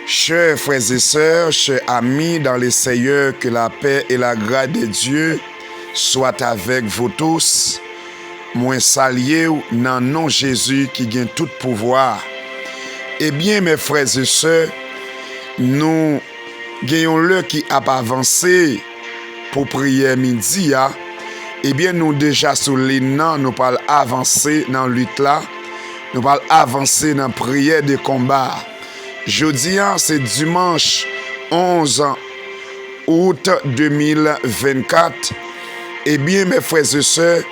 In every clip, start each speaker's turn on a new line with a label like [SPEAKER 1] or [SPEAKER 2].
[SPEAKER 1] Chers frères et sœurs, chers amis dans les Seigneurs, que la paix et la grâce de Dieu soient avec vous tous. Moi saluer dans le nom de Jésus qui gagne tout pouvoir. Eh bien, mes frères et sœurs, nous gagnons l'heure qui a avancé pour prier midi. Eh bien, nous déjà sur l'inan, nous parlons avancer dans la lutte là. Nous parlons avancer dans la prière de combat. Jeudi, c'est dimanche 11 août 2024. Eh bien, mes frères et sœurs,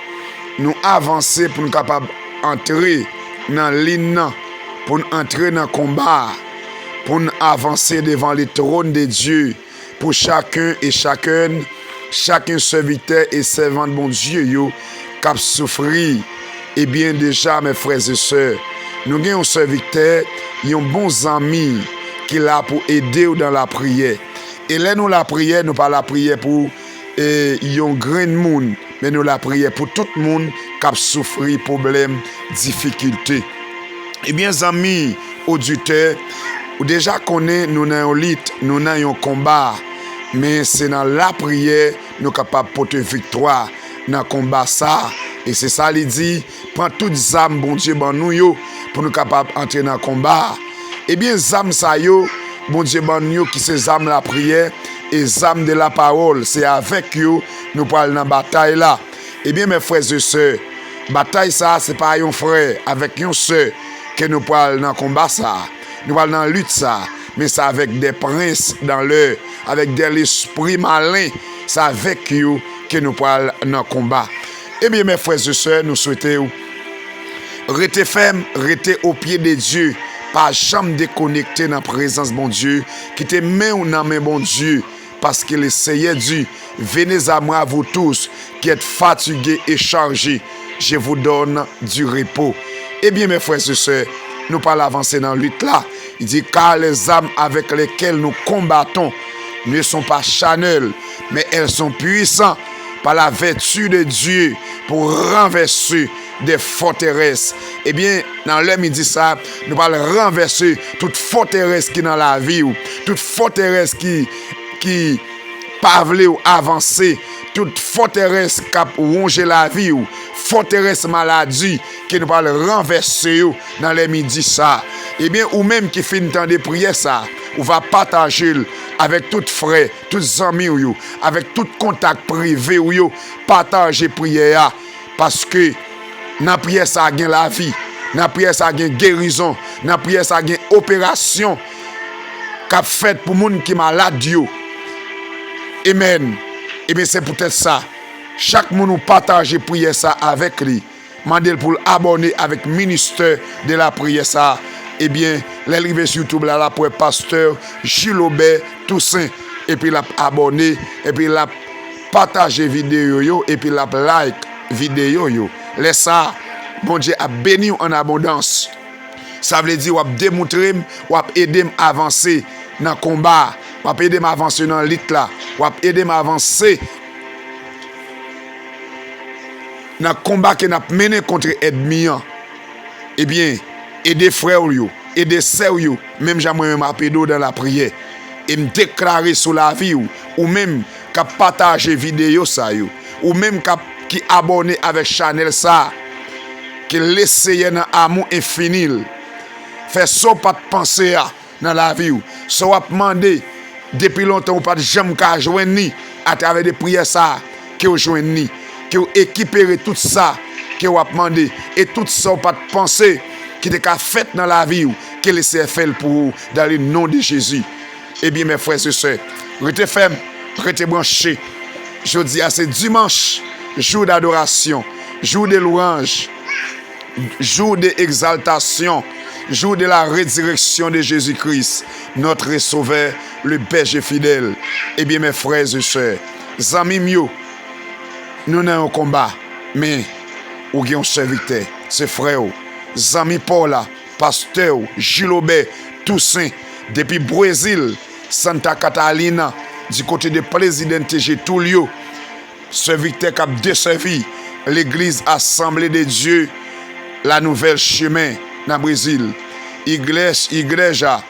[SPEAKER 1] nous avancer pour nous capables d'entrer dans l'inan, pour nous entrer dans le combat, pour nous avancer devant le trône de Dieu, pour chacun et chacune, chacun serviteur et servant de mon Dieu, qui a souffert. Eh bien, déjà, mes frères et sœurs, nous avons un serviteur, un bon ami qui est là pour aider dans la prière. Et là, nous la prière, nous pas la prière pour un grand monde, mais nous la prière pour tout le monde qui a souffert, problème, difficulté. Eh bien, amis auditeurs, vous déjà connaissez, nous avons un lutte, nous avons un combat, mais c'est dans la prière nous sommes capables de porter victoire dans le combat ça. Et c'est ça, il dit, prends toutes les âmes, bon Dieu, ban nous, pour nous capables d'entrer dans le combat. Eh bien, les âmes, ça, bon Dieu, ban nous, qui c'est les âmes de la prière et les âmes de la parole. C'est avec eux, nous parlons dans la bataille là. Eh bien, mes frères et sœurs, bataille ça, c'est pas un frère avec une sœur que nous parlons dans le combat ça. Nous parlons dans la lutte ça. Mais c'est avec des princes dans l'heure, avec des esprits malins. C'est avec eux que nous parlons dans le combat. Eh bien, mes frères et sœurs, nous souhaitons rester ferme, rester au pied de Dieu, pas jamais déconnecter dans la présence de bon Dieu, qui te met dans main bon Dieu, parce que le Seigneur dit, venez à moi, vous tous, qui êtes fatigués et chargés, je vous donne du repos. Eh bien, mes frères et sœurs, nous parlons avancer dans la lutte là. Il dit, car les âmes avec lesquelles nous combattons ne sont pas charnelles, mais elles sont puissantes par la vertu de Dieu pour renverser des forteresses. Eh bien, dans l'homme, il dit ça, nous allons renverser toute forteresse qui est dans la vie, ou toute forteresse qui pas voulu avancer, toute forteresse qui a rongé la vie, ou forteresse maladie, qui nous allons renverser dans les midi ça. Eh bien, ou même qui finit temps de prier ça, on va partager avec tout frère, tous amis, avec tout contact privé, partager prière. Parce que dans la prière, ça a la vie, dans la prière, ça a guérison, dans la prière, ça a opération qu'a fait pour les gens qui sont malades. Amen. Et bien, c'est peut-être ça. Chaque monde partage prière ça avec lui. Mandel pour abonner avec ministère de la prière ça. Eh bien, l'arrivée sur YouTube là pour pasteur Gilles Aubert Toussaint. Et puis la abonner, et puis la partager vidéo et puis la like vidéo yo. Laisse ça, bon Dieu a béni en abondance. Ça veut dire ou démontrer, ou aider à avancer dans le combat, ou aider à avancer dans la lutte là, ou aider à avancer dans le combat que nous avons mené contre l'ennemi. Eh bien, aider frères, aider sœurs, même j'aimerais m'appeler dans la prière, et me déclarer sur la vie, ou même qu'à partager vidéo ça, ou même qui abonné avec Chanel ça, qui laisse un amour infini, fait ça pas de penser dans la vie, ça va demander depuis longtemps ou pas de jamais qu'à joindre à travers des prières ça, que vous joignez, que vous équipez tout ça, que vous demandez, et tout ça pas de penser qui est fait dans la vie, que laissez faire pour vous dans le nom de Jésus. Eh bien, mes frères et sœurs, restez fermes, restez branchés. Je dis à ce dimanche, jour d'adoration, jour de louange, jour d'exaltation, jour de la résurrection de Jésus-Christ, notre sauveur, le berger fidèle. Eh bien, mes frères et sœurs, amis mieux, nous n'avons un combat, mais nous avons un serviteur, c'est frère. Amis Paula, pasteur, Gilles Aubert, Toussaint, depuis Brésil, Santa Catalina, du côté de président Getúlio, serviteur qui a desservi l'église Assemblée de Dieu, la nouvelle chemin dans le Brésil. Igreja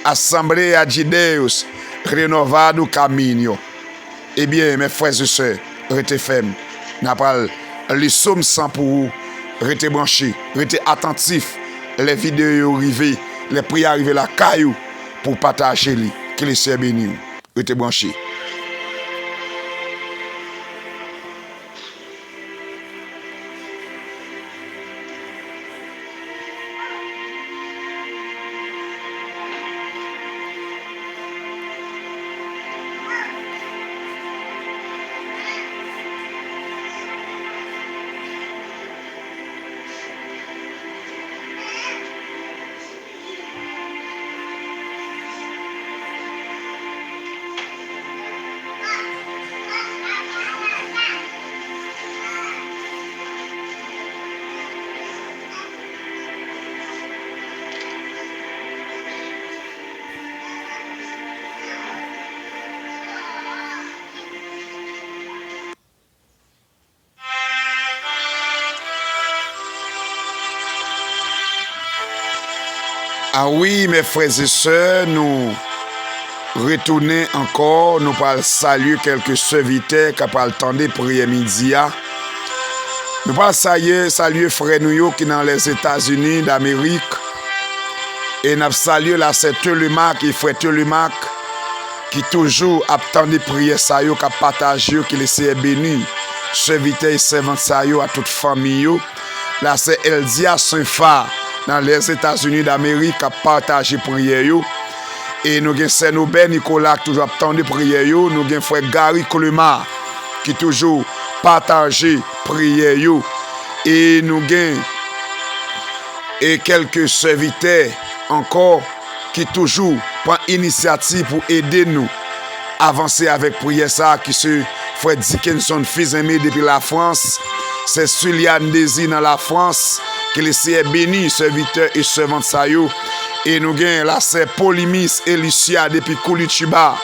[SPEAKER 1] Assembleia de Deus, renovado caminho. Eh bien, mes frères et sœurs, restez fermes. N'a pas les sommes sans pour vous. Restez branchés, restez attentifs. Les vidéos arrivées, les prières arrivées la caillou pour partager les. Que les Seigneur bénisse. Restez branchés. Ah oui, mes frères et sœurs, nous retournons encore, nous parlons saluer quelques serviteurs qui parlent attendre prière midi. Nous parlons saluer frère nous qui dans les États-Unis d'Amérique. Et nous saluons la c'est Telemac et frère Telemac qui toujours attendent prière ça yo qui partage qui les béni. Serviteurs et servantes ça yo à toute famille. Là c'est Eldia Saint-Phare dans les États-Unis d'Amérique qui partage prière yo. Et nous avons Saint-Noubert Nicolas qui toujours attend prière yo. Nous avons frère Gary Colema qui toujours partage prière yo. Et nous avons et quelques serviteurs encore qui toujours prend initiative pour aider nous avancer avec prière ça qui se frère Dickinson fils aimé depuis la France. C'est Sulian Désir dans la France. Que les Seigneur béni, serviteurs et servantes ça yo. Et nous gagnons là, c'est Polymis et Lucia depuis Koulitiba.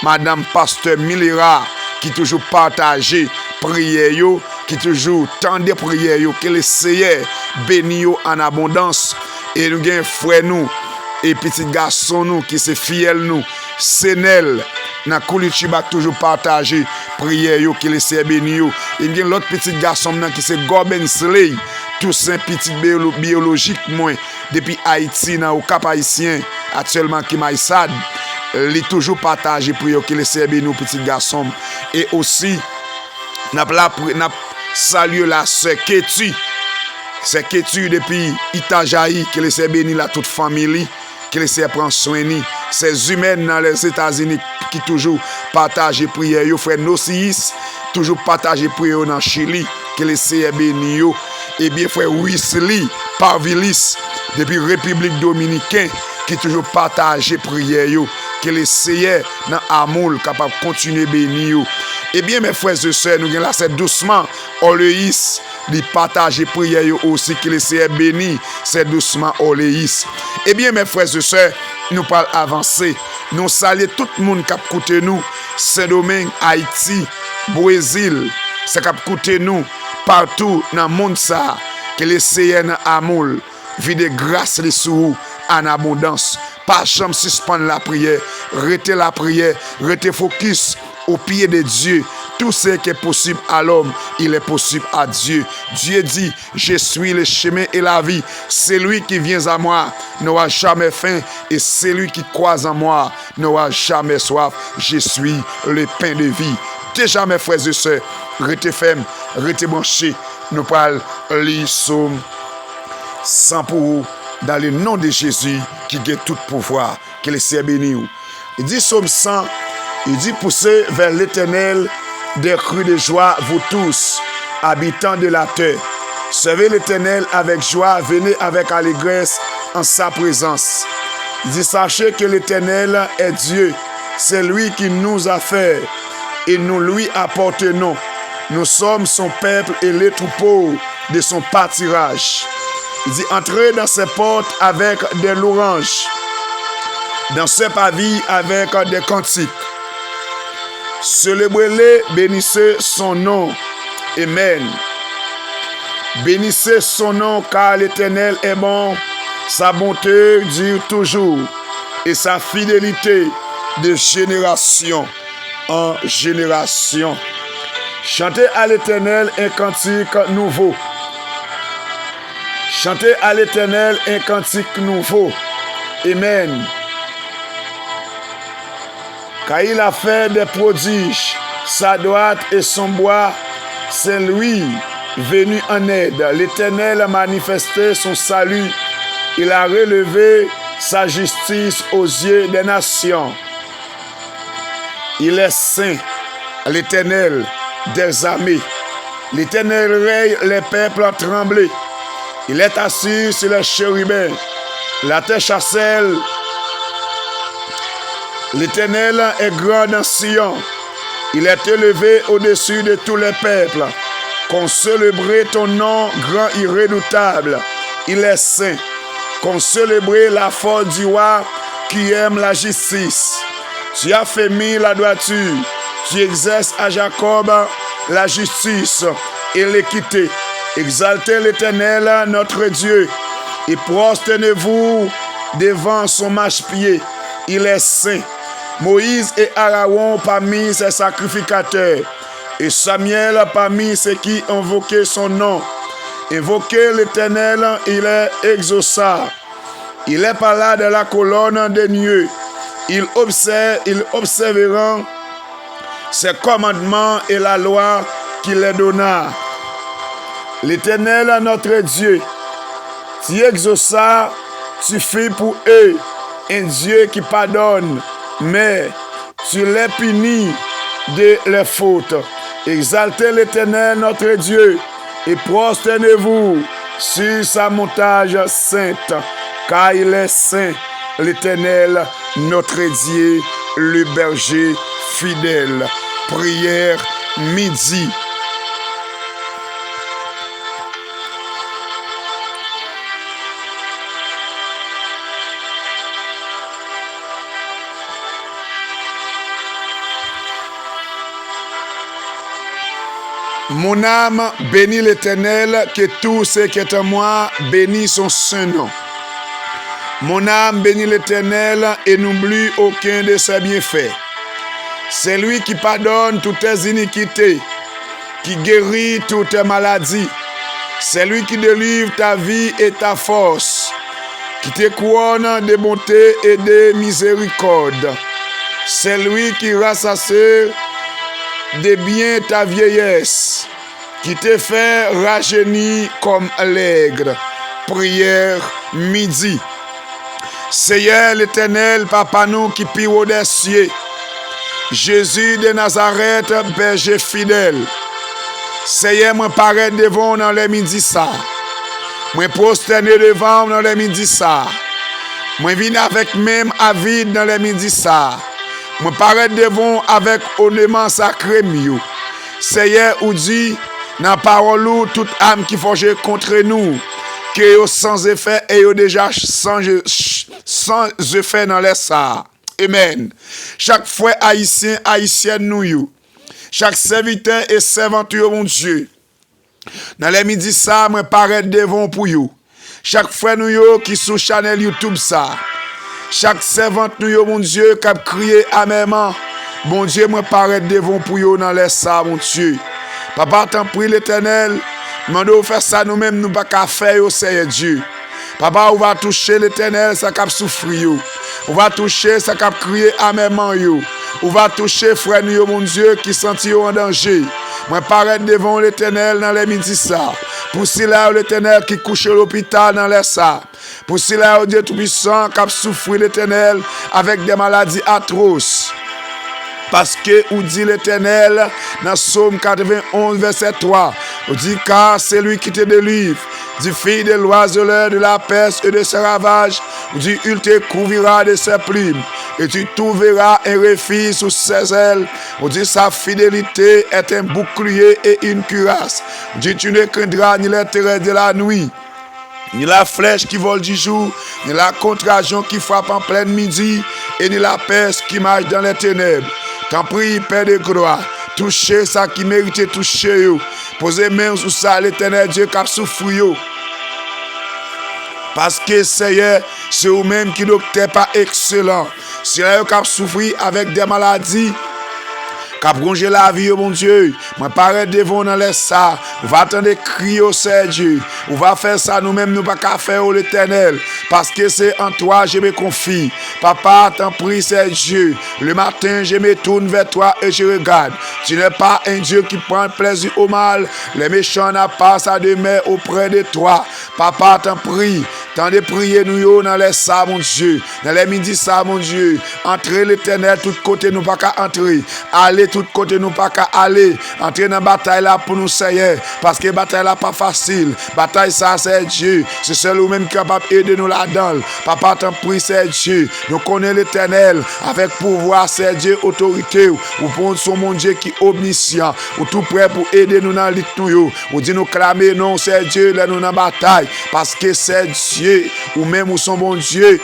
[SPEAKER 1] Madame Pasteur Milera qui toujours partage prière yo, qui toujours tendait prière yo. Que les Seigneur béni yo en abondance. Et nous gagnons frère nous et petit garçon nous qui se fidèle nous. Senel dans Koulitiba toujours partage prière yo, que les Seigneur béni yo. Et nous gagnons l'autre petit garçon qui se Goben Sley. Tout un petit biologique moins depuis Haïti dans au Cap Haïtien actuellement qui Maïsad il toujours partagé pour que les Seigneur nos petits garçons et aussi n'a salué la sœur Ketu depuis Itajaï que les Seigneur béni la toute famille que les Seigneur prend soin ni ces humaines dans les États-Unis qui toujours partagé prière yo frère Nociis toujours partagé prière dans Chili que les Seigneur béni yo. Et bien frère Wesley Parvilis depuis République Dominicaine qui toujours partage prière yo que les Seigneur dans amour capable continuer béni yo. Et bien mes frères et sœurs nous là c'est doucement Oléis de partager prière yo aussi que les Seigneur béni c'est doucement Oléis. Et bien mes frères et sœurs nous parlons avancer nous saluer tout le monde qui a écouté nous Saint-Domingue Haïti Brésil c'est qui a écouté nous partout dans le monde ça, que les Seigneur dans amour, vide grâce les sous en abondance. Pas jamais suspendre la prière, rester la prière, rester focus au pied de Dieu. Tout ce qui est possible à l'homme, il est possible à Dieu. Dieu dit, je suis le chemin et la vie. Celui qui vient à moi n'aura jamais faim et celui qui croit en moi n'aura jamais soif. Je suis le pain de vie. Déjà mes frères et sœurs, restez fermes, restez branchés. Nous parlons les psaumes 100 pour vous, dans le nom de Jésus qui a tout pouvoir. Que le Seigneur bénisse. Il dit psaume 100, il dit poussez vers l'Éternel des cris de joie, vous tous, habitants de la terre. Servez l'Éternel avec joie, venez avec allégresse en sa présence. Il dit sachez que l'Éternel est Dieu, c'est lui qui nous a fait. Et nous lui appartenons. Nous sommes son peuple et les troupeaux de son pâturage. Il dit, entrez dans ses portes avec des louanges, dans ses pavillons avec des cantiques. Célébrez-le, bénissez son nom. Amen. Bénissez son nom car l'Éternel est bon. Sa bonté dure toujours. et sa fidélité de génération en génération. Chantez à l'Éternel un cantique nouveau. Chantez à l'Éternel un cantique nouveau. Amen. Car il a fait des prodiges, sa droite et son bois, c'est lui venu en aide. L'Éternel a manifesté son salut. Il a relevé sa justice aux yeux des nations. Il est saint, l'Éternel des armées. L'Éternel règne, les peuples tremblent. Il est assis sur les chérubins. La terre chancelle. L'Éternel est grand dans Sion. Il est élevé au-dessus de tous les peuples. Qu'on célèbre ton nom grand et redoutable. Il est saint. Qu'on célèbre la force du roi qui aime la justice. Tu as fait la droiture. Tu exerces à Jacob la justice et l'équité. Exaltez l'Éternel, notre Dieu, et prosternez-vous devant son marchepied. Il est saint. Moïse et Aaron parmi ses sacrificateurs, et Samuel parmi ceux qui invoquaient son nom. Invoquez l'Éternel, il est exauça. Il est par là de la colonne des nuées. Il observera ses commandements et la loi qu'il les donna. L'Éternel, notre Dieu, tu exauça, tu fis pour eux un Dieu qui pardonne, mais tu les punis de leurs fautes. Exaltez l'Éternel, notre Dieu, et prosternez-vous sur sa montagne sainte, car il est saint, l'Éternel, notre Dieu, le berger fidèle. Prière midi. Mon âme bénit l'Éternel, que tout ce qui est en moi bénit son saint nom. Mon âme bénit l'Éternel et n'oublie aucun de ses bienfaits. C'est lui qui pardonne toutes tes iniquités, qui guérit toutes tes maladies. C'est lui qui délivre ta vie et ta force, qui te couronne de bonté et de miséricorde. C'est lui qui rassasie de bien ta vieillesse, qui te fait rajeunir comme l'aigle. Prière midi. Seigneur l'Éternel, Papa nous qui pire des cieux, Jésus de Nazareth, berger fidèle. Seigneur, moi paraître devant dans les midi ça. Moi prosterner devant dans les midi ça. Moi viens avec même avide dans les midi ça. Moi paraître devant avec honnêtement sacré mieux. Seigneur, ou dit dans parole ou toute âme qui forge contre nous, que yo sans effet et yo déjà sans effet dans les ça. Amen. Chaque fois haïtien, haïtienne nous yo. Chaque serviteur et servante yo mon Dieu. Dans les midi ça, moi paraître devant pour yo. Chaque fois nous yo qui sous channel YouTube ça. Chaque servante nous yo mon Dieu qui a crié amèrement. Bon Dieu, moi paraître devant pour yo dans les ça mon Dieu. Papa, t'en prie l'Éternel. Demande faire ça nous-mêmes, nous pas qu'à faire au Seigneur Dieu. Papa, on va toucher l'Éternel, ça cap souffrir yo. On va toucher, ça cap crier amèrement yo. On va toucher frère nous mon Dieu qui sentit en danger. Moi paraître devant l'Éternel dans les midi ça. Pour cela l'Éternel qui couche à l'hôpital dans les ça. Pour cela Dieu tout-puissant qui souffre l'Éternel avec des maladies atroces. Parce que, ou dit l'Éternel, dans Psaume 91, verset 3, on dit, car c'est lui qui te délivre, du fil de l'oiseleur, de la peste et de ses ravages, on dit, il te couvrira de ses plumes, et tu trouveras un refuge sous ses ailes, on dit, sa fidélité est un bouclier et une cuirasse, on dit, tu ne craindras ni les terreurs de la nuit, ni la flèche qui vole du jour, ni la contagion qui frappe en plein midi, et ni la peste qui marche dans les ténèbres. T'en prie, Père de gloire, touchez ça qui mérite de toucher. Posez main sur ça, l'Éternel Dieu qui a souffert. Parce que Seigneur, c'est vous-même qui docteur pas excellent. Si vous avez souffert avec des maladies, Cap ronger la vie, oh mon Dieu. Moi, paraît devant dans les ça. On va attendre crier au Seigneur Dieu. On va faire ça nous-mêmes, nous pas qu'à faire l'Éternel. Parce que c'est en toi, je me confie. Papa, t'en prie, Seigneur Dieu. Le matin, je me tourne vers toi et je regarde. Tu n'es pas un Dieu qui prend plaisir au mal. Les méchants n'ont pas sa demeure auprès de toi. Papa, t'en prie. Tant de prier nous dans les ça, mon Dieu. Dans les midi ça, mon Dieu. Entrer l'Éternel, tout côté, nous pas qu'à entrer. Aller tout côté, nous pas qu'à aller. Entrer dans la bataille là pour nous, Seigneur. Parce que la bataille là pas facile. Bataille ça, c'est Dieu. C'est celui même qui est capable d'aider nous là-dedans. Papa, t'en prie, c'est Dieu. Nous connaissons l'Éternel avec pouvoir, c'est Dieu, autorité. Ou pour son mon Dieu qui est omniscient. Ou tout prêt pour aider nous dans l'île. Ou dit nous clamer, non, c'est Dieu, là nous dans la bataille. Parce que c'est Dieu. Ou même ou son bon Dieu.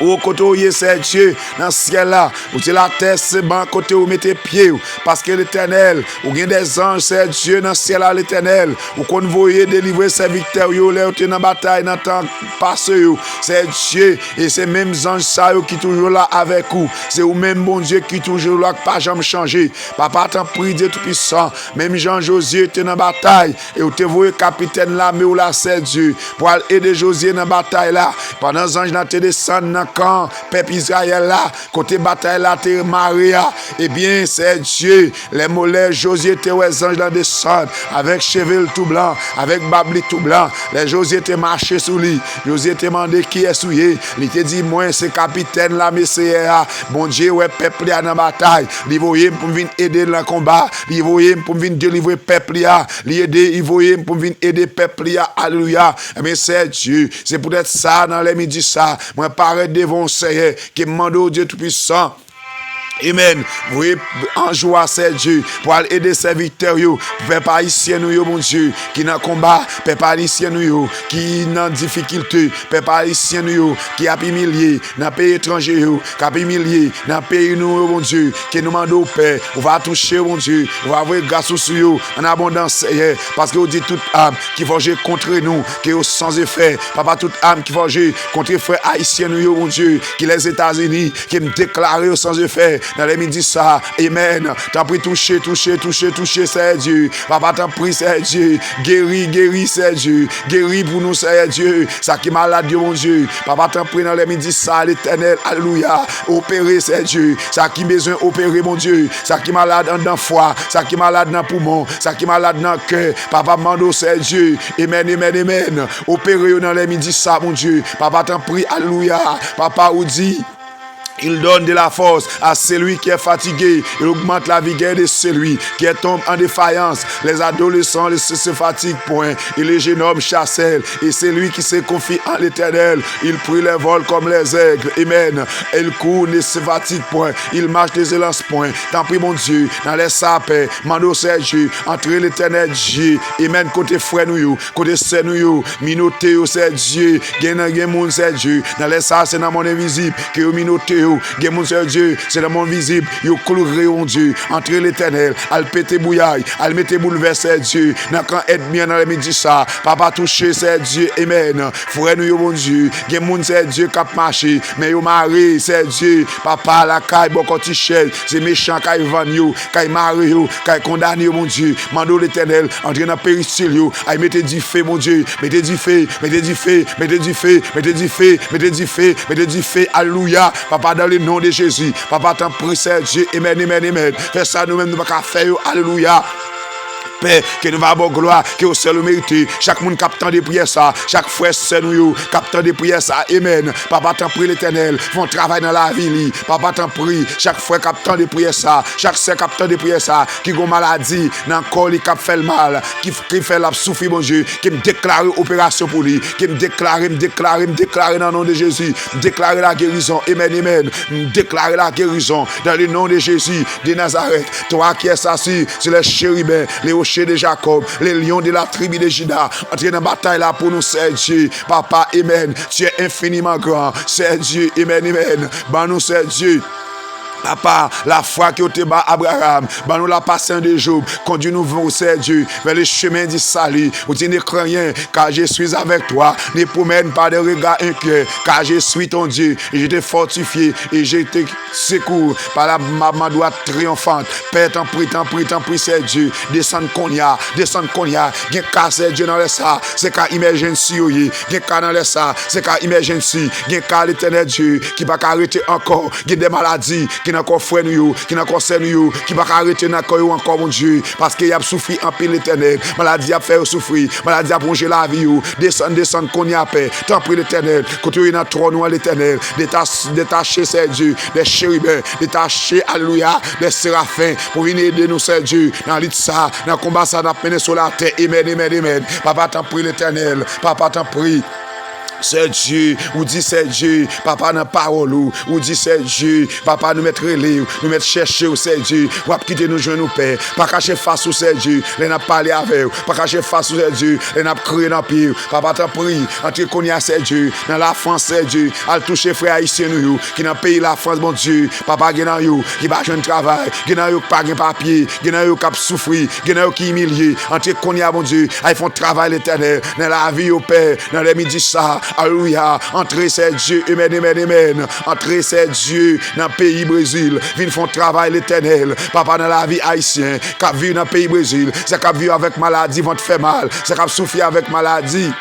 [SPEAKER 1] Ou côté où c'est Dieu dans le ciel là, où c'est la terre, c'est bon côté où mettez pied, parce que l'Éternel, ou bien des anges, c'est Dieu dans le ciel là, l'Éternel, ou qu'on voyait délivrer ses victoires, là où dans la bataille, dans le temps passé, c'est Dieu, et c'est même anges ça qui toujours là avec vous, c'est ou même bon Dieu qui toujours là, pas jamais changé. Papa t'en prie Dieu tout puissant, même Jean-Josué était dans la bataille, et où te voyez capitaine là, mais où là c'est Dieu, pour aider Josué dans la bataille là, pendant les anges là te descendent dans quand peuple Israël là, côté bataille là, te Maria, eh bien c'est Dieu, les mollets Josué te les anges là descendent, avec cheveux tout blanc, avec babli tout blanc, les Josué te marché sous lui, Josué te demandé qui est souillé, il te dit moi c'est capitaine là, messieurs, bon Dieu ouais peuple là dans bataille, il voyait pour venir aider dans le combat, il voyait pour venir délivrer peuple là, il voyait pour venir aider peuple là, alléluia, mais c'est Dieu, c'est peut-être ça dans les midi ça, moi paraît devant Seigneur qui demande au Dieu tout-puissant. Amen. Vous en joie, c'est Dieu, pour aller aider ses victoires, peuple haïtien, nous, mon Dieu, qui dans combat, peuple haïtien, nous, qui dans difficulté, peuple haïtien, nous, qui a humilié, dans pays étranger, qui a humilié, dans pays, nous, mon Dieu, qui nous demande au Père, on va toucher, mon Dieu, on va avoir grâce sur eux, en abondance, parce que vous dites toute âme qui forge contre nous, qui est sans effet, papa, toute âme qui forge contre les frères haïtiens, nous, mon Dieu, qui les États-Unis, qui me déclarent sans effet, dans les midi ça, amen. T'en prie, toucher, c'est Dieu. Papa, t'en prie, c'est Dieu. Guéris, c'est Dieu. Guéris pour nous, c'est Dieu. Ça qui est malade, Dieu, mon Dieu. Papa, t'en prie, dans les midi ça, l'Éternel, alléluia. Opérer, c'est Dieu. Ça qui a besoin d'opérer, mon Dieu. Ça qui est malade dans le foie. Ça qui est malade dans le poumon. Ça qui est malade dans le cœur. Papa, mando, c'est Dieu. Amen. Opérer dans les midi ça, mon Dieu. Papa, t'en prie, alléluia. Papa, ou dit. Il donne de la force à celui qui est fatigué. Il augmente la vigueur de celui qui est tombé en défaillance. Les adolescents ne se fatiguent point. Et les jeunes hommes chassent. Et celui qui se confie en l'Éternel, il prit les vols comme les aigles. Amen. Il court, ne se fatigue point. Il marche, ne se lance point. Tant pis, mon Dieu, dans les sapins, mando c'est Dieu, entre l'Éternel Dieu. Amen. Côté frère nous, côté sœur nous, minoté c'est Dieu. Gen moun c'est Dieu. Dans les sapins, c'est dans mon invisible. Que minoté Dieu, c'est le monde visible. Yo coloré on Dieu, entre l'Éternel, al pété bouillaille, al mette bouleverser Dieu. N'a quand être bien dans les midi ça, papa touché c'est Dieu, amen. Frère nous yo bon Dieu, gen moun c'est Dieu cap marché, mais yo mari c'est Dieu. Papa la caille beaucoup tichel, c'est méchant caille van yo, caille mari yo, caille condamné mon Dieu. Mando l'Éternel, entre dans péristyle yo, ay mettez du feu mon Dieu, mettez du feu, alléluia. Papa dans le nom de Jésus, papa t'en prie, c'est Dieu, amen. Fais ça nous-mêmes, nous ne pouvons pas faire, alléluia. Père, que nous avons gloire, que au seul mérité. Chaque monde captant des prières ça, chaque frère c'est nous captant des prières ça, amen. Papa t'en prie l'Éternel, font travail dans la vie. Papa t'en prie, chaque frère captant des prières ça, chaque sœur captant des prières ça, qui ont maladie, dans le corps qui fait le mal, qui fait la souffrir mon Dieu, qui me déclare opération pour lui, qui me déclare dans le nom de Jésus, déclare la guérison, amen. Déclare la guérison dans le nom de Jésus de Nazareth. Toi qui es assis sur les chérubins, les de Jacob, les lions de la tribu de Juda, entrer dans la bataille là pour nous, c'est Dieu. Papa, amen. Tu es infiniment grand, c'est Dieu, amen. Ben nous, c'est Dieu. Papa, la foi qui était bas Abraham, bah nous la patience de Job, conduis-nous vers Dieu, vers le chemin du salut. Ou tu ne crains rien, car je suis avec toi. Ne promène pas de regards inquiets, car je suis ton Dieu. Et je t'ai fortifié et je t'ai secours par ma droite triomphante. Père, t'en prie, c'est Dieu. Descends Konya. Gen cas c'est Dieu dans les ça, c'est qu'à emergency, gen cas dans les ça, c'est qu'à emergency, gen cas l'éternel Dieu, qui va arrêter encore, gen des maladies, qui n'a encore frère nous, qui n'a encore sœur nous, qui va arrêter encore mon Dieu, parce qu'il y a souffert en pile l'éternel, maladie a fait souffrir, maladie a plongé la vie, descend qu'on y a paix, tant pris l'éternel, quand tu es dans le trône l'éternel, détaché c'est Dieu, des chérubins, détaché, alléluia, des séraphins, pour venir aider nous c'est Dieu, dans l'île ça, dans le combat ça n'a pas sur la terre, amen, papa t'en prie l'éternel, papa t'en prie. C'est Dieu, ou dit c'est Dieu, papa dans parole ou dit c'est Dieu, papa nous mettre relais, nous mettre chercher ou c'est Dieu, ou quitter nous joindre nous père, pas cacher face ou c'est Dieu, les n'a parlé avec, pas cacher face ou c'est Dieu, les n'a crié dans pire, papa t'en prie, entre qu'on y a c'est Dieu, dans la France c'est Dieu, al toucher frère haïtien nous, qui dans pays la France bon Dieu, papa qui dans you, qui va joindre travail, qui dans you pas de papier, qui dans you qui souffrir, qui dans you qui humilié, entre qu'on y a bon Dieu, ils font travail l'éternel, dans la vie au père, dans les midis ça. Alléluia, entrez c'est Dieu, amen. Entrez c'est Dieu dans le pays Brésil. Vin font travail l'éternel. Papa dans la vie haïtienne, qui vit dans le pays Brésil, c'est qui vit avec maladie, vont te faire mal, c'est qui souffrir avec maladie.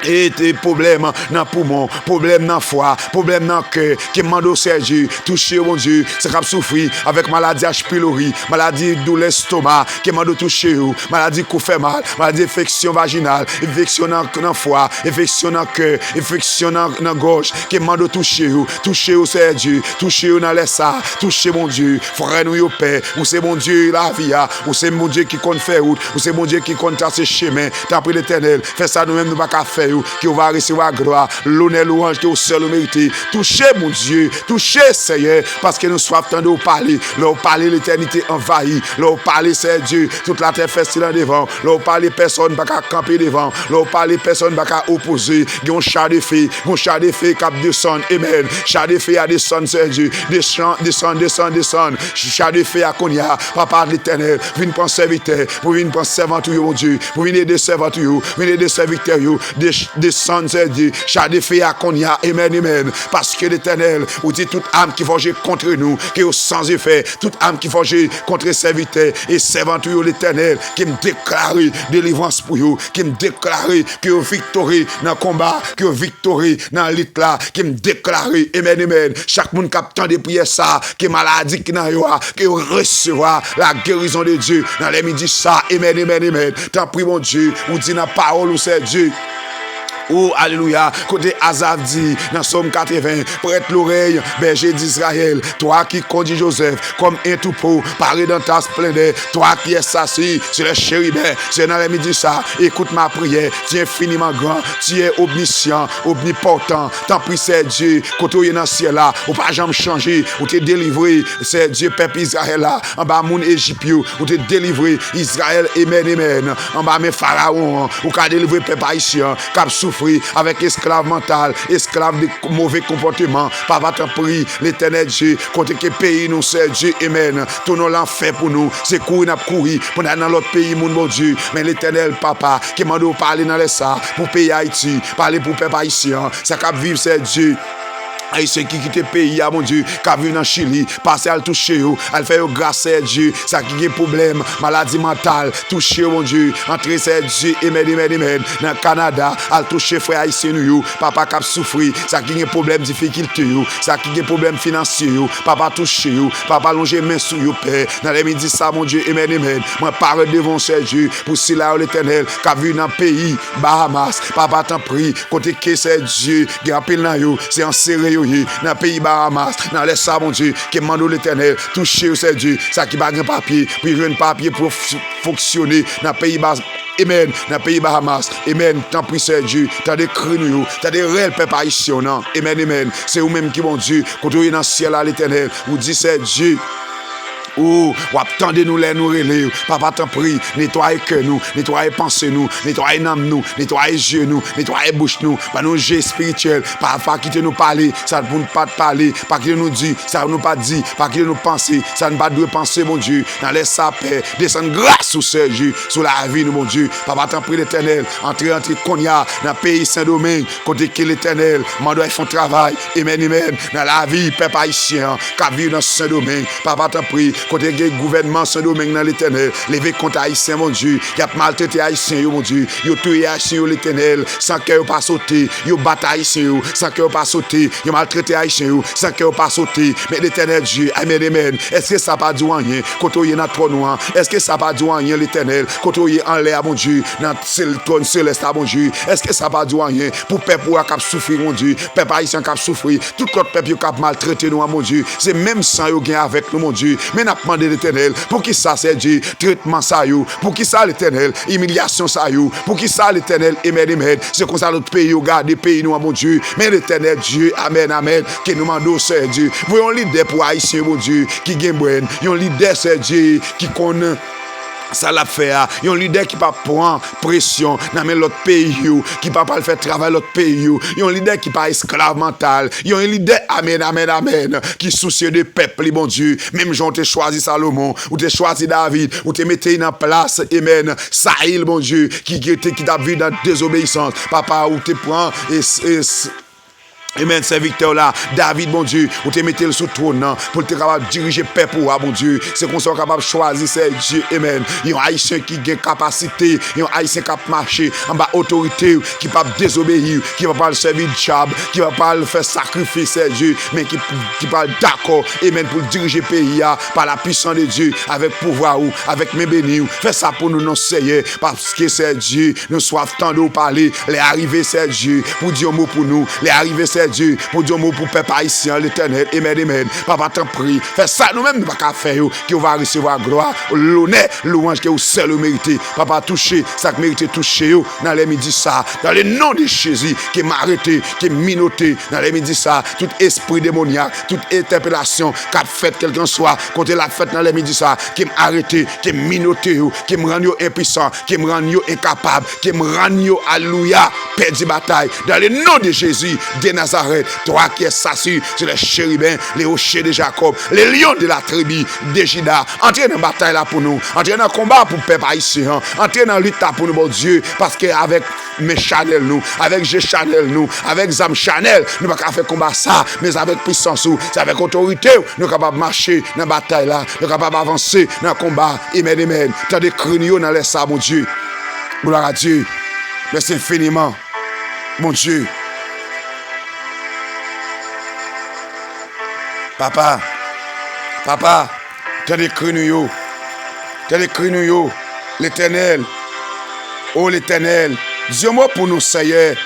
[SPEAKER 1] Et tes problèmes dans poumon, problèmes dans foie, problèmes dans cœur, qui demande au Dieu, toucher mon Dieu, c'est comme souffrir avec maladie H. pylori, maladie de l'estomac, qui demande toucher, maladie qui fait mal, maladie infection vaginale, infection dans foie, infection dans cœur, infection dans gorge, qui demande toucher au Dieu, toucher dans les ça, toucher mon Dieu, frère nous au Père, ou c'est mon Dieu la vie, ou c'est mon Dieu qui compte faire route, ou c'est mon Dieu qui compte tracer chemin, t'as pris l'éternel, fais ça nous-mêmes nous pas qu'à faire. Qui va recevoir gloire, l'honneur, louange, qui au seul mérité. Touchez mon Dieu, touchez Seigneur, parce que nous soif tant de parler. Leur parler l'éternité envahie. Leur parler c'est Dieu, toute la terre fait silence devant. Leur parler personne va camper devant. Leur parler personne va opposer. Gon chat de fée cap descend, amen. Chat de fée à descendre c'est Dieu. Descend. Chat de fée à Konya, papa de l'éternel. Viens prendre serviteur, pour venir prendre servant tout mon Dieu, pour venir aider servant tout, venir aider serviteur descendre c'est Dieu, chaque défait à qu'on y a, amen, parce que l'éternel, ou dit toute âme qui forge contre nous, qui est sans effet, toute âme qui forge contre serviteur et servant tout l'éternel, qui me déclare délivrance pour vous, qui me déclare que victoire dans le combat, que victoire dans l'île là, qui me déclare, amen, chaque monde qui a de prières ça, qui est maladie qui n'a pas, qui recevoir la guérison de Dieu dans les midis ça, amen, tant prie mon Dieu, ou dit dans la parole où c'est Dieu. Oh, alléluia, côté Azaf dit, dans Somme 80, prête l'oreille, berger d'Israël, toi qui conduis Joseph, comme un troupeau, paré dans ta splendeur, toi qui es assis sur les chérubins, c'est dans les midis ça, écoute ma prière, tu es infiniment grand, tu es omniscient, omnipotent, tant pis c'est Dieu, côté où il est dans le ciel là, ou pas jamais changer, ou t'es délivré, c'est Dieu, peuple Israël là, en bas moun Égyptio, ou t'es délivré, Israël, amen, en bas mes pharaons, ou qu'a délivré peuple haïtien, cap souffre avec esclave mental, esclave de mauvais comportement. Papa t'en prie, l'éternel Dieu, côté que pays nous c'est Dieu, amen. Tout nous l'enfer pour nous, c'est courir, pour aller dans l'autre pays, mon bon Dieu. Mais l'éternel papa, qui m'a dit parler dans les ça, pour pays Haïti, parler pour peuple haïtien, ça cap vivre c'est Dieu. Haïtien qui quitte le pays, mon Dieu, qui a vu dans Chili, passer à le toucher, à le faire grâce à Dieu, ça qui a problème, maladie mentale, toucher, mon Dieu, entrer c'est Dieu, amen, dans le Canada, à le toucher, frère haïtien, papa qui a souffert, ça qui a problème, difficulté, ça qui a problème financier, papa toucher, papa longer main sur vous, père, dans les midis, ça, mon Dieu, amen, moi parle devant c'est Dieu, pour si là, l'éternel, qui a vu dans le pays, Bahamas, papa t'en prie, côté que c'est Dieu, qui a pile dans vous, c'est en serré, dans le pays Bahamas, dans les sables, mon Dieu, qui demande l'éternel, toucher c'est Dieu, ça qui va un papier, puis jouer un papier pour fonctionner dans le pays Bahamas. Amen, dans le pays Bahamas, amen, tant pis c'est Dieu, t'as des cris nous, t'as des réels peuple haïtien, non, amen, c'est vous-même qui, mon Dieu, quand vous êtes dans le ciel à l'éternel, vous dites c'est Dieu. ou attendez nous les nous relève. Papa t'en prie, nettoie cœur nous, nettoie pensée nous, nettoie âme nous, nettoie yeux nous, nettoie bouche nous, pas nos jeux spirituels, pas quitter nous parler, ça ne pas parler, pas quitter nous dire, ça ne pas dire, pas quitter nous penser, ça ne pas doit penser mon Dieu, dans les paix, descendre grâce sur ce Dieu, sur la vie nous mon Dieu. Papa t'en prie l'Éternel, entre Konya dans le pays Saint-Domingue, côté que l'Éternel, mandat ils font travail, amen, dans la vie peuple haïtien, qui vit dans Saint-Domingue. Papa t'en prie, côté le gouvernement Saint-Domingue dans l'Éternel, lever contre haïtien mon Dieu, qui a maltraité haïtien mon Dieu, yo tué haïtien l'Éternel, sans que pas sauter, yo battu haïtien sans que pas sauter, yo maltraité haïtien sans que pas sauter, mais l'Éternel Dieu, amen. Est-ce que ça pas dit rien, quand on est dans trône noir, est-ce que ça pas dit rien l'Éternel, quand on est en l'air mon Dieu, dans le trône céleste mon Dieu, est-ce que ça pas dit rien pour peuple qui souffrir mon Dieu, peuple haïtien qui souffrir, tout l'autre peuple qui maltraité nous mon Dieu, c'est même sans yo gain avec nous mon Dieu, mais n'a demandé l'Éternel, pour qui ça c'est Dieu, traitement ça yo, pour qui ça l'Éternel, humiliation ça yo, pour qui ça l'Éternel, amen, c'est comme ça notre pays yo garde pays nous mon Dieu, mais l'Éternel Dieu, amen, qui nous mande c'est Dieu, voyons leader pour haïtien mon Dieu, qui gagne bon, yon leader c'est Dieu, qui connaît ça l'a fait, yon leader qui pas prendre pression dans l'autre pays, qui pas faire travail l'autre pays, yon leader qui pas esclave mental, yon leader amen, qui soucieux de peuple bon Dieu, même Jean t'ai choisi Salomon, ou t'ai choisi David, ou t'ai mis en place, amen, Saïl bon Dieu, qui t'a vu dans désobéissance, papa ou t'es prend amen, c'est Victor là, David, bon Dieu, ou te mettez le sous trône pour te capable diriger peuple, bon Dieu. C'est qu'on soit capable de choisir, c'est Dieu, amen. Il y a un haïtien qui a capacité, il y a un haïtien qui a marché en bas autorité, qui ne peut pas désobéir, qui ne va pas servir de job, qui ne va pas faire sacrifice, c'est Dieu, mais qui parle d'accord, amen, pour diriger le pays par la puissance de Dieu, avec pouvoir ou avec mes bénis. Fais ça pour nous, non, Seigneur, parce que c'est Dieu, nous soif tant de parler, les arrivées, c'est Dieu, pour dire un mot pour nous, les arrivées, c'est Dieu, pour dire mot pour peuple haïtien, l'Éternel, amen. Papa t'en prie, fais ça nous-mêmes, nous pas qu'à faire, qui va recevoir gloire, l'honneur, louange que vous seul méritez. Papa touché, ça que mérite toucher, dans les midis ça, dans le nom de Jésus, qui m'a arrêté, qui m'a minoté, dans les midis ça, tout esprit démoniaque, toute interpellation, qu'a fait quelqu'un soit, quand il a fait dans les midis ça, qui m'a arrêté, qui m'a minoté, qui me rend impuissant, qui me rend incapable, qui me rend, alléluia, perdu bataille, dans le nom de Jésus, de Nazareth, toi qui es assis sur les chérubins, les rochers de Jacob, les lions de la tribu de Juda, entrez dans la bataille là pour nous, entrez dans le combat pour le peuple haïtien, entrez dans la lutte pour nous, bon Dieu, parce qu'avec mes Chanel nous, avec G Chanel nous, avec Zam Chanel, nous ne pouvons pas faire combat ça, mais avec puissance, avec autorité, nous sommes capables de marcher dans la bataille là, nous sommes capables d'avancer dans le combat, amen, t'as des criniaux dans les sables, mon Dieu, gloire à Dieu, merci infiniment, mon Dieu. Papa, t'as des criniaux, l'Éternel, oh l'Éternel, Dieu-moi pour nous, Seigneur,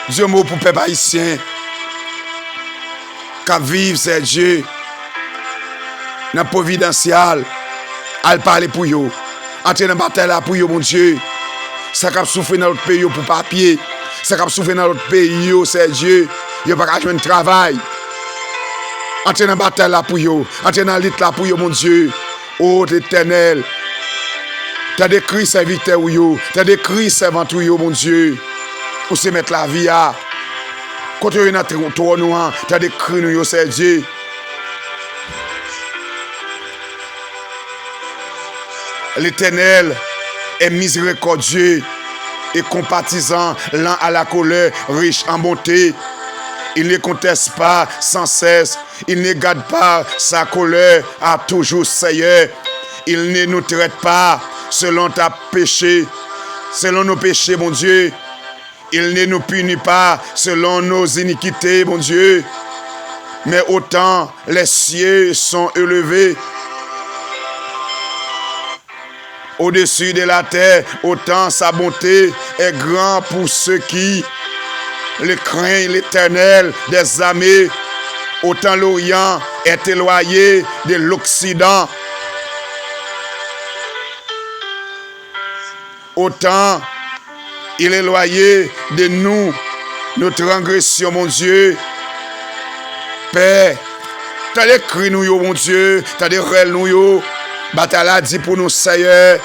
[SPEAKER 1] Dieu-moi pour le peuple haïtien, qu'à vivre, c'est Dieu, dans le providentiel, à parler pour eux, entrer dans la bataille pour eux, mon Dieu, ça qui a souffert dans notre pays pour papier, ça qui a souffert dans notre pays, c'est Dieu, il n'y a pas qu'à jouer un travail. Entrez dans la bataille là pour vous, entrez dans la lutte là pour vous, mon Dieu. Oh, l'Éternel, tu as des cris serviteurs, tu as des cris servants, mon Dieu, pour se mettre la vie à. Quand tu es dans le trône, tu as des cris, c'est Dieu. L'Éternel est miséricordieux et compatissant, lent à la colère, riche en bonté. Il ne conteste pas sans cesse. Il ne garde pas sa colère à toujours, Seigneur. Il ne nous traite pas selon ta péché, selon nos péchés, mon Dieu. Il ne nous punit pas selon nos iniquités, mon Dieu. Mais autant les cieux sont élevés au-dessus de la terre, autant sa bonté est grande pour ceux qui le craignent, l'Éternel des armées. Autant l'Orient est éloigné de l'Occident, autant il est éloigné de nous, nos transgressions, mon Dieu. Père, T'as des cris nous, yo, mon Dieu. T'as des rêves nous, yo. Bataille a dit pour nous, Seigneur,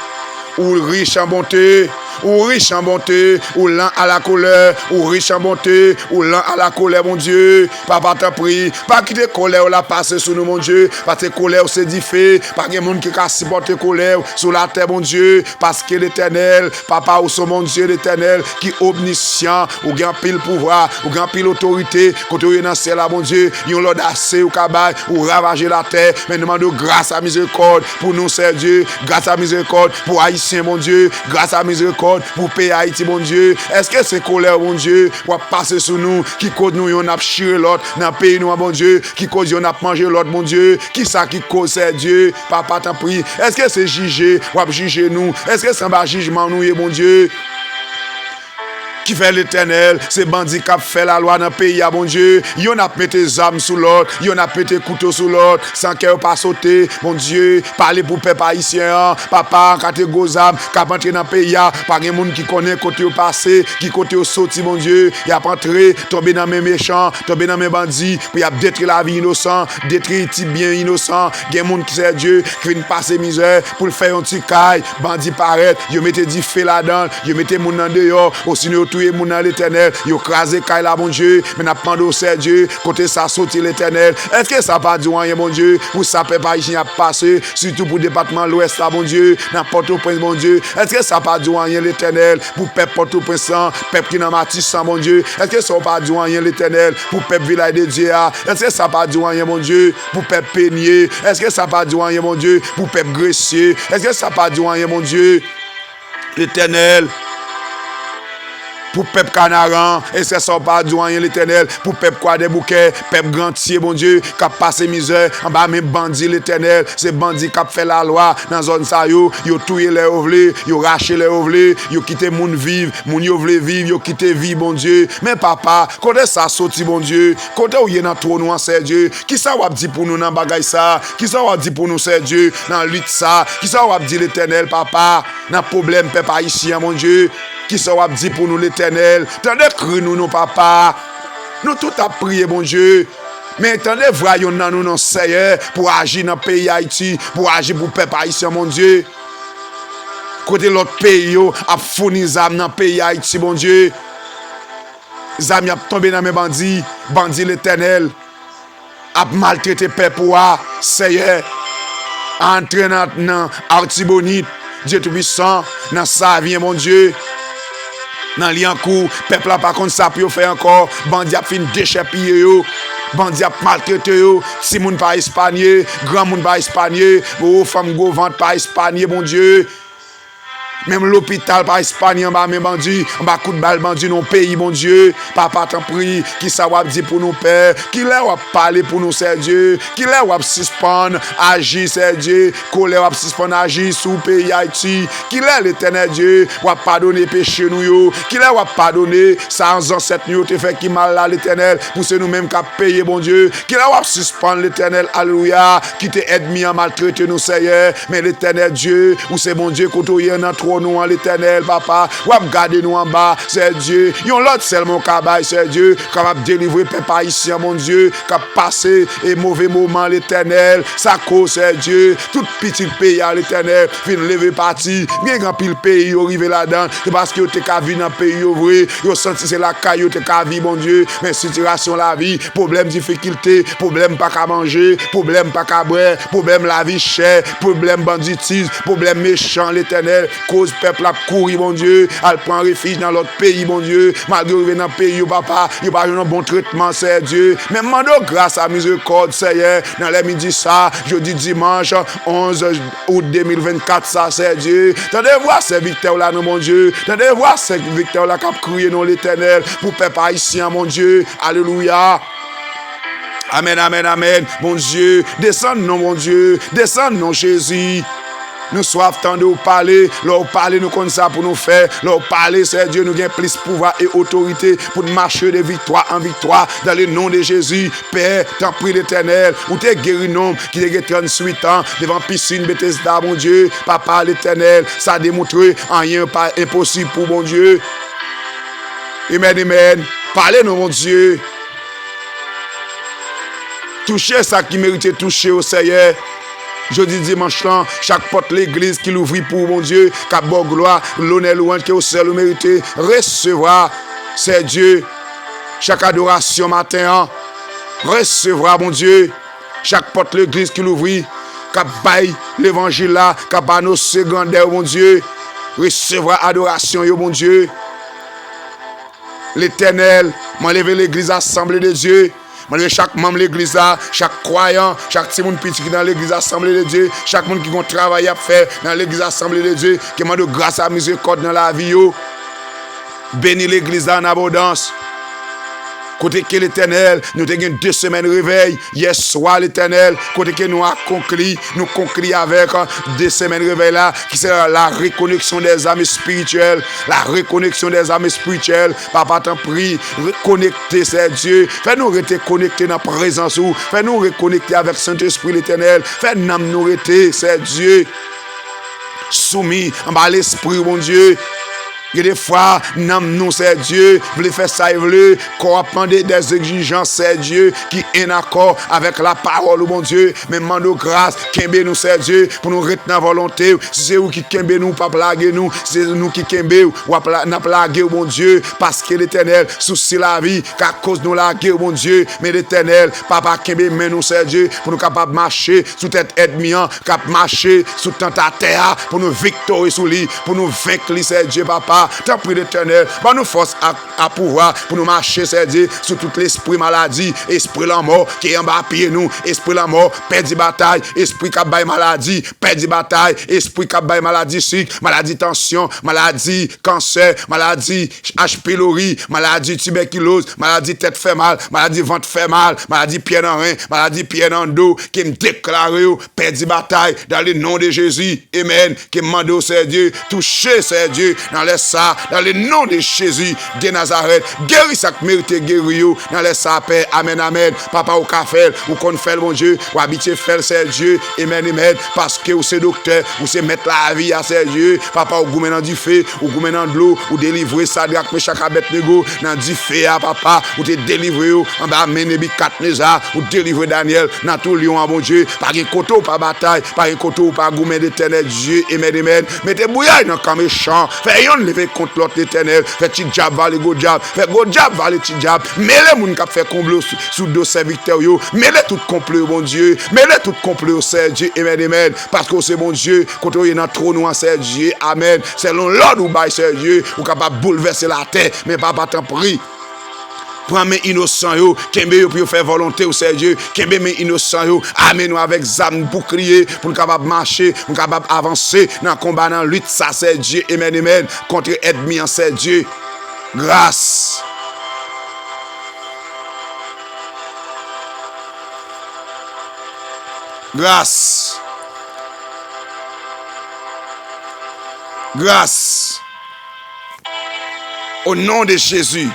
[SPEAKER 1] ou riche en bonté, ou riche en bonté, ou lent à la colère, ou riche en bonté, ou lent à la colère, mon Dieu. Papa t'en prie, pas quitter colère la passer sur nous, mon Dieu, parce que colère c'est diffé, pas qu'il y a monde qui a supporté colère sur la terre, mon Dieu, parce que l'Éternel, papa ou son mon Dieu l'Éternel, qui omniscient, ou grand pile pouvoir, ou grand pile autorité, quand on est dans ciel là, mon Dieu, yon l'audace ou cabal, ou ravager la terre, mais nous demandons grâce à miséricorde pour nous, Seigneur Dieu, grâce à miséricorde pour Haïtiens, mon Dieu, grâce à miséricorde pour payer Haïti, mon Dieu. Est-ce que c'est colère, mon Dieu, pour passer sur nous, qui cause nous, on a chiré l'autre, dans le pays, nous, mon Dieu, qui cause on a mangé l'autre, mon Dieu, qui ça qui cause, c'est Dieu, papa t'en prie. Est-ce que c'est juger, ou juger nous? Est-ce que c'est un jugement, nous, mon Dieu? Qui fait l'Éternel, c'est bandit qui fait la loi dans le pays, mon Dieu. Yon a pété des armes sous l'autre, yon a pété couteau sous l'autre, sans qu'elle pas sauter, mon Dieu. Parlez pour peuple haïtien, papa, quand tu gros âmes, quand tu dans le pays, pas de monde qui connaît côté au passé, qui côté au sorti, mon Dieu. Il a pas entré, tombé dans mes méchants, tombé dans mes bandits, puis il a détruit la vie innocent, détruit les bien innocent. Il y a des gens qui c'est Dieu, qui viennent passer misère pour le faire un petit caille, bandit paraît, ils mettent du feu là-dedans, ils mettent mon dans dehors, aussi tout le monde dans l'Éternel, yo crasé caille là, mon Dieu, mais n'a pas d'eau, Dieu, côté ça sorti l'Éternel. Est-ce que ça pas du rien, mon Dieu, pour ça peut pas ici à passer, surtout pour le département l'Ouest là, mon Dieu, dans Port-au-Prince, mon Dieu. Est-ce que ça pas du rien l'Éternel, pour peuple Port-au-Prince, peuple qui dans Matisse, mon Dieu. Est-ce que ça pas du rien l'Éternel, pour peuple village de Dieu. Est-ce que ça pas du rien, mon Dieu, pour peuple Peigné. Est-ce que ça pas du rien, mon Dieu, pour peuple Gressier. Est-ce que ça pas du rien, mon Dieu, l'Éternel, pour peuple Canaran, et c'est ça pas du rien l'Éternel, pour peuple quoi des bouquets, peuple Grantier, mon Dieu, qui a passé misère, en bas même bandit l'Éternel, c'est bandit qui a fait la loi dans zone ça yo touye les ovlés, yo raché les ovlés, yo quitté moun vivre, moun yo vle vivre, yo quitté vie, mon Dieu. Mais papa, quand ça sorti, mon Dieu, quand ou y dans trop nous, c'est Dieu, qui ça va dire pour nous dans bagay ça, qui ça va dire pour nous, c'est Dieu, dans lutte ça, qui ça va dire l'Éternel, papa, dans problème peuple haïtien, mon Dieu. Qui ça va dire pour nous l'Éternel? Tendez cru nous, nos papa. Nous tout a prié, mon Dieu. Mais tendez voyons dans nous, nos Seigneur, pour agir dans le pays Haïti, pour agir pour le peuple haïtien, mon Dieu. Côté l'autre pays, a fourni des âmes dans le pays Haïti, mon Dieu. Les âmes a tombé dans mes bandits, bandits l'Éternel. A maltraité le peuple, Seigneur. Entré dans Artibonite, Dieu Tout-Puissant, dans sa vie, mon Dieu. Dans Liancourt, peuple a pas contre ça pour faire encore, bandi a fin déchet piller yo, bandi a maltraité yo, si moun pas espagnol, grand moun pas espagnol, femme gros ventre pas espagnol, mon Dieu. Même l'hôpital par Espagne en bas, mes bandits, en bas coup de balle bandit dans le pays, mon Dieu. Papa t'en prie, qui ça va dire pour nous, Père, qui l'a va parler pour nous, c'est Dieu, qui l'a va suspendre, agir, c'est Dieu, colère va suspendre, agir sous le pays Haïti, qui l'a l'Éternel Dieu, va pardonner péché nous, yo, qui l'a va pardonner, sans ancêtre nous, te fait qui mal là, l'Éternel, pour c'est nous-mêmes qui payer, mon Dieu, qui l'a va suspendre l'Éternel, alléluia, qui te ennemi à maltraiter nous, Seigneur, mais l'Éternel Dieu, où c'est mon Dieu, quand on y en a trop nous en l'Éternel, papa, ou à garder nous en bas, c'est Dieu. Yon l'autre seulement cabaye, c'est Dieu, capable de délivrer peuple haïtien, mon Dieu, capable de passer et mauvais moment l'Éternel, sa cause, c'est Dieu, tout petit pays à l'Éternel, fin lever parti, bien grand pile pays, yo rive là-dedans, c'est parce que yo te ka vi dans pays yo vrai, yo senti c'est la caille, yo te ka vi, mon Dieu, mais situation la vie, problème, difficulté, problème pas qu'à manger, problème pas qu'à boire, problème la vie chère, problème banditisme, problème méchant, l'Éternel, cause peuple a courir, mon Dieu, elle prend refuge dans l'autre pays, mon Dieu, malgré revenir dans le pays, papa, il pas un bon traitement, c'est Dieu, mais mando grâce à miséricorde, Seigneur, dans les midi ça, jeudi dimanche, 11 août 2024, ça, c'est Dieu, tendez voir ces victoires là, mon Dieu, tendez voir ces victoires là qui a crié dans l'Éternel, pour peuple haïtien, mon Dieu, alléluia. Amen, amen, amen, mon Dieu, descends non, mon Dieu, descends non, Jésus. Nous soif tant de parler, leur parler nous comme ça pour nous faire, leur parler c'est Dieu nous gagne plus pouvoir et autorité pour marcher de victoire en victoire dans le nom de Jésus. Père, t'en prie l'Éternel, ou t'es guéri nom qui a 38 ans devant piscine Bethesda, mon Dieu, papa l'Éternel, ça a démontré rien pas impossible pour mon Dieu. Amen, amen. Parlez nous mon Dieu. Toucher ça qui mérite toucher au Seigneur. Jeudi dimanche là, chaque porte l'église qui l'ouvre pour mon Dieu, qu'à bon gloire, l'honneur louange qui au seul mérité, recevoir, c'est Dieu. Chaque adoration matin, recevoir mon Dieu. Chaque porte l'église qui l'ouvre, qu'à bail l'évangile là, qu'à pas nos secondaires, mon Dieu. Recevoir adoration, mon Dieu. L'Éternel, m'enlève l'église assemblée de Dieu. Malgré chaque membre de l'église, chaque croyant, chaque petit monde petit qui dans l'église assemblée de Dieu, chaque monde qui a un travail à faire dans l'église assemblée de Dieu, qui demande grâce à miséricorde dans la vie. Bénis l'église en abondance. Côté que l'Éternel, nous avons 2 semaines de réveil. Hier soir, l'Éternel, côté que nous avons conclu avec 2 semaines de réveil là, qui c'est la reconnexion des âmes spirituelles. La reconnexion des âmes spirituelles. Papa, t'en prie, reconnecter, c'est Dieu. Fais-nous rester connectés dans la présence. Fais-nous reconnecter avec Saint-Esprit l'Éternel. Fais-nous nous rester, c'est Dieu. Soumis en bas l'esprit, mon Dieu. Et des fois, nous, c'est Dieu, voulez faire ça, il veut, qu'on des exigences, c'est Dieu, qui est en accord avec la parole, mon Dieu, mais demande grâce, qu'embe nous, c'est Dieu, pour nous retenir la volonté, si c'est vous qui kembe nous, pas plaguer nous, c'est nous qui kembe, ou n'a plaguer, mon Dieu, parce que l'Éternel, soucie la vie, qu'à cause nous la guerre, mon Dieu, mais l'Éternel, papa kembe, mais nous, c'est Dieu, pour nous capables marcher, sous tête ennemi, cap marcher, sous tentateur, pour nous victorier sous lui, pour nous vaincre, c'est Dieu, papa. Tant pis l'Éternel, bah nous force à pouvoir pour nous marcher, c'est dire sur tout l'esprit maladie, esprit la mort qui est en bas pied nous, esprit la mort, perdre bataille, esprit qui baille maladie, perdre bataille, esprit qui baille maladie sucre, maladie tension, maladie cancer, maladie H. pylori, maladie tuberculose, maladie tête fait mal, maladie ventre fait mal, maladie pied dans rein, maladie pied dans dos, qui me déclare perdre bataille dans le nom de Jésus, amen, qui me demande c'est Dieu, toucher c'est Dieu dans les ça, dans le nom de Jésus de Nazareth, guéris ça qui mérite guérir dans les sapins, amen, amen. Papa ou café, ou qu'on fait mon Dieu, ou habiter faire c'est Dieu, amen, amen, parce que vous c'est docteur, vous c'est mettre la vie à c'est Dieu, papa ou goumé dans du feu, ou goumé dans de l'eau, ou délivrer ça de la chaque abet nego, dans du feu à papa, ou te délivrer en bas Ménébi 4 Nézar, ou délivrer Daniel, dans tout lion à mon Dieu, par un coteau, pas bataille, par un coteau, pas goumé d'éternel Dieu, amen, amen, mettez bouillard dans le méchant, fais yon lever contre l'autre l'éternel, fait petit diable, va le go diable, fait go diable, va le petit diable, mêlez moun qui fait complot sous deux serviteurs, mêlez tout complot, mon Dieu, mêlez tout complot, c'est Dieu, amen, amen, parce que c'est mon Dieu, quand on est dans le trône, c'est Dieu, amen, c'est l'ordre ou bail, c'est Dieu, ou capable bouleverser la terre, mais papa t'en prie. Prends mes innocents yo, kembe yo pour faire volonté au Dieu, kembe mes innocents yo, amène-nous avec zam bouclier pour nous capable marcher, pour nous capable avancer dans combat dans lutte, ça c'est Dieu, amen, amen, contre ennemi en c'est Dieu. Grâce. Grâce. Grâce. Au nom de Jésus.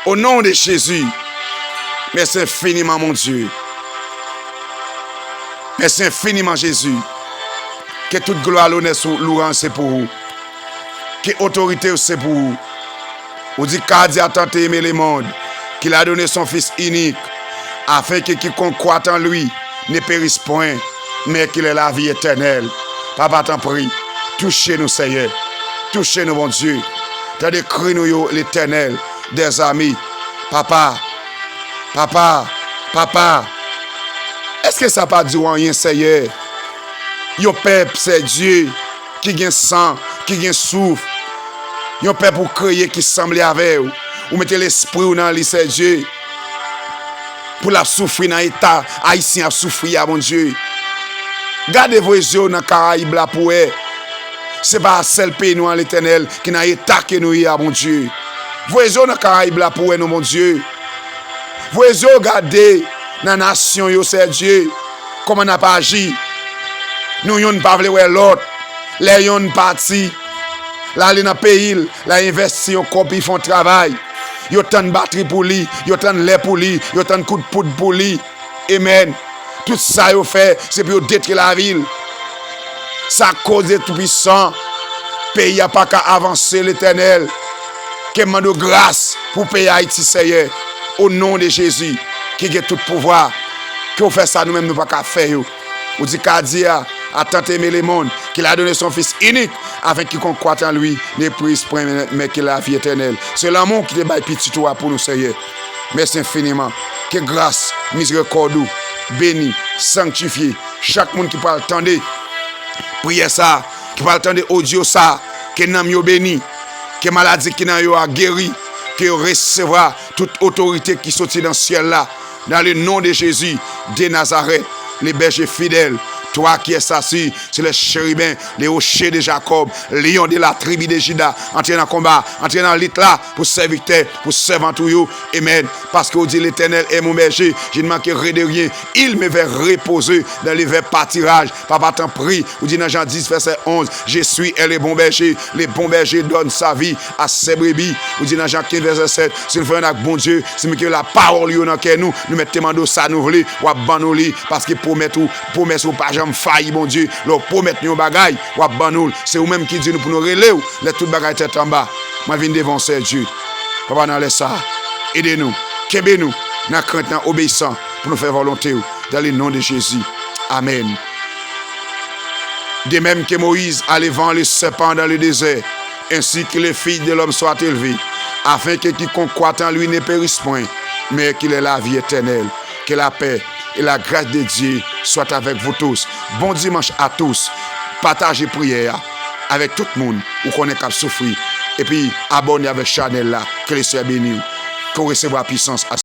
[SPEAKER 1] Au nom de Jésus, merci infiniment mon Dieu. Merci infiniment Jésus. Que toute gloire, l'honneur, l'ouvrance c'est pour vous. Que autorité c'est pour vous. Vous dites qu'à Dieu a tant aimé le monde, qu'il a donné son Fils unique, afin que quiconque croit en lui ne périsse point, mais qu'il ait la vie éternelle. Papa t'en prie, touchez-nous Seigneur. Touchez-nous mon Dieu. T'as décrit nous l'éternel. Des amis, papa, est-ce que ça pas dit rien, Seigneur? Yon peuple, c'est Dieu qui gagne sang, qui gagne souffle. Yon peuple pour créer qui semble avec vous. Vous mettez l'esprit dans lui, c'est Dieu. Pour la souffrir dans l'état, haïtien a souffrir, mon Dieu. Gardez vos yeux dans les Caraïbes là pour eux. Ce n'est pas seul pays nous en l'éternel qui n'a état que nous y a, mon Dieu. Voyez dans les Caraïbes là pour nous, mon Dieu. Voyez regardez dans la nation, c'est Dieu. Comment on n'a pas agi. Nous n'avons pas voulu l'autre. Les gens partis. Là, dans le pays, là, investi en copie, ils font travail. Ils ont tant de batterie pour lui. Ils ont tant de lait pour lui. Ils ont tant de coups de poudre pour lui. Amen. Tout ça, ils ont fait, c'est pour détruire la ville. Ça cause de tout puissant. Le pays n'a pas qu'à avancer l'éternel. Que demande grâce pour payer Haïti, Seigneur. Au nom de Jésus, qui a tout pouvoir. Que vous faites ça, nous-mêmes, nous ne pouvons pas faire. Vous dites qu'à dire, à tant aimer le monde, qu'il a donné son Fils unique, afin qu'il croit en lui, n'éprise point, mais qu'il a la vie éternelle. C'est l'amour qui te baille petit pour nous, Seigneur. Merci infiniment. Que grâce, miséricorde, béni, sanctifié, chaque monde qui parle, attendez, prière ça, qui parle, attendez, audio ça, que nous yo béni, que maladie qui n'a yo a guéri, que recevra toute autorité qui sortit dans le ciel là, dans le nom de Jésus de Nazareth, les bergers fidèles. Toi qui es assis sur les chérubins, les rochers de Jacob, lion de la tribu de Juda, entrez dans le combat, entrez dans l'île là pour servir, pour servir tout yo. Amen. Parce que vous dit l'Éternel est mon berger, je ne manquerai de rien. Il me fait reposer dans les verts pâtirages. Papa t'en prie, vous dit dans Jean 10, verset 11, je suis le bon berger. Le bon berger donne sa vie à ses brebis. Vous dit dans Jean 15, verset 7, si nous faisons un bon Dieu, si nous la parole dans nous mettons ça nous voulons, ou à parce qu'il promet tout, promet ou pas failli, bon Dieu, leur promettre nous bagaille, ou à banoul, c'est vous-même qui dit nous pour nous relever, les toutes bagailles tête en bas. Moi, viens devant ce Dieu. Papa, dans les ça, aidez-nous, kébez-nous, dans crainte, dans obéissant, pour nous faire volonté, dans le nom de Jésus. Amen. De même que Moïse allait vendre le serpent dans le désert, ainsi que les filles de l'homme soient élevées, afin que quiconque croit en lui ne périsse point, mais qu'il ait la vie éternelle. Que la paix et la grâce de Dieu soient avec vous tous. Bon dimanche à tous. Partagez prière avec tout le monde ou qu'on est capable de souffrir. Et puis abonnez avec Chanel là. Que les soeurs bénis. Qu'on recevra puissance.